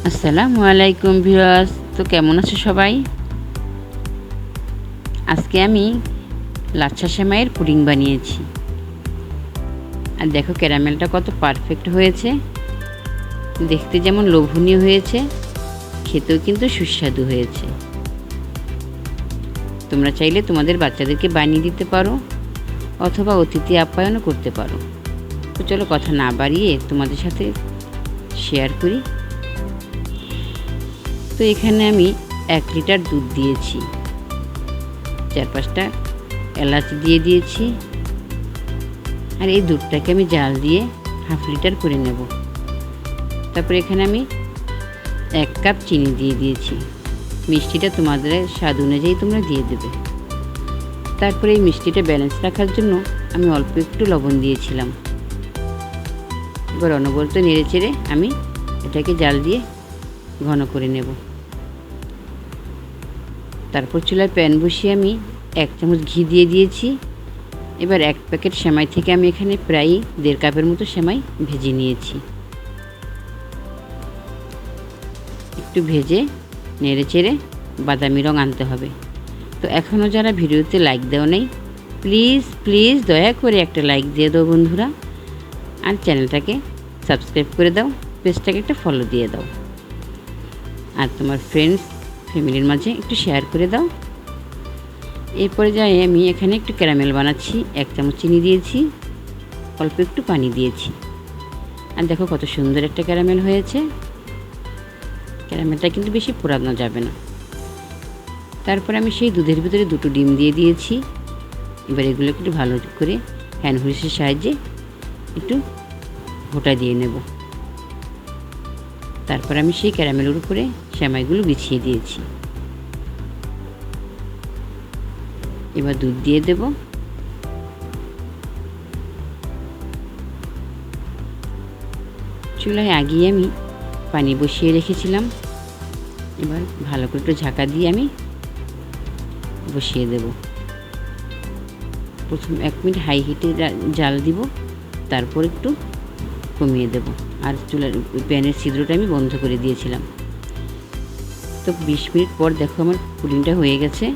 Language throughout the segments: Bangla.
আসসালামু আলাইকুম ভিউয়ার্স। তো কেমন আছো সবাই? আজকে আমি লাচ্ছা সেমাইয়ের পুডিং বানিয়েছি। আর দেখো ক্যারামেলটা কত পারফেক্ট হয়েছে, দেখতে যেমন লোভনীয় হয়েছে, খেতেও কিন্তু সুস্বাদু হয়েছে। তোমরা চাইলে তোমাদের বাচ্চাদেরকে বানিয়ে দিতে পারো অথবা অতিথি আপ্যায়নও করতে পারো। তো চলো কথা না বাড়িয়ে তোমাদের সাথে শেয়ার করি। তো এখানে আমি 1 লিটার দুধ দিয়েছি, 4-5টা এলাচ দিয়ে দিয়েছি, আর এই দুধটাকে আমি জাল দিয়ে 1/2 লিটার করে নেব। তারপরে এখানে আমি 1 কাপ চিনি দিয়ে দিয়েছি। মিষ্টিটা তোমাদের স্বাদ অনুযায়ী তোমরা দিয়ে দেবে। তারপরে এই মিষ্টিটা ব্যালেন্স রাখার জন্য আমি অল্প একটু লবণ দিয়েছিলাম। এবার অনবরত নেড়ে চেড়ে আমি এটাকে জাল দিয়ে ঘন করে নেব। তারপর চুলায় প্যান বসিয়ে আমি 1 চামচ ঘি দিয়ে দিয়েছি। এবার 1 প্যাকেট সেমাই থেকে আমি এখানে প্রায় 1.5 কাপের মতো সেমাই ভেজে নিয়েছি। একটু ভেজে নেড়ে চেড়ে বাদামি রং আনতে হবে। তো এখনও যারা ভিডিওতে লাইক দেও নেই, প্লিজ দয়া করে একটা লাইক দিয়ে দাও বন্ধুরা, আর চ্যানেলটাকে সাবস্ক্রাইব করে দাও, পেজটাকে একটা ফলো দিয়ে দাও, আর তোমার ফ্রেন্ডস ফ্যামিলির মাঝে একটু শেয়ার করে দাও। এরপরে যাই আমি এখানে একটু ক্যারামেল বানাচ্ছি। 1 চামচ চিনি দিয়েছি, অল্প একটু পানি দিয়েছি, আর দেখো কত সুন্দর একটা ক্যারামেল হয়েছে। ক্যারামেলটা কিন্তু বেশি পোড়ানো যাবে না। তারপর আমি সেই দুধের ভিতরে 2টো ডিম দিয়ে দিয়েছি। এবার এগুলো একটু ভালো করে হ্যান্ড হুইসের সাহায্যে একটু ঘোটা দিয়ে নেব। তারপর আমি সেই ক্যারামেলের উপরে সেমাইগুলো বিছিয়ে দিয়েছি। এবার দুধ দিয়ে দেব। চুলায় আগিয়ে আমি পানি বসিয়ে রেখেছিলাম। এবার ভালো করে একটু ঢাকা দিয়ে আমি বসিয়ে দেব। প্রথম 1 মিনিট হাই হিটে জাল দিব, তারপর একটু কমিয়ে দেব। আর চুলার প্যানের ছিদ্রটা আমি বন্ধ করে দিয়েছিলাম। তো 20 মিনিট পর দেখো আমার পুডিংটা হয়ে গেছে।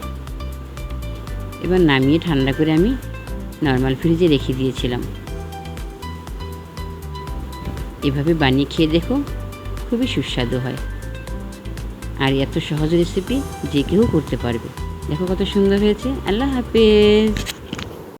এবার নামিয়ে ঠান্ডা করে আমি নর্মাল ফ্রিজে রেখে দিয়েছিলাম। এভাবে বানিয়ে খেয়ে দেখো, খুবই সুস্বাদু হয়। আর এত সহজ রেসিপি যে কেউ করতে পারবে। দেখো কত সুন্দর হয়েছে। আল্লাহ হাফেজ।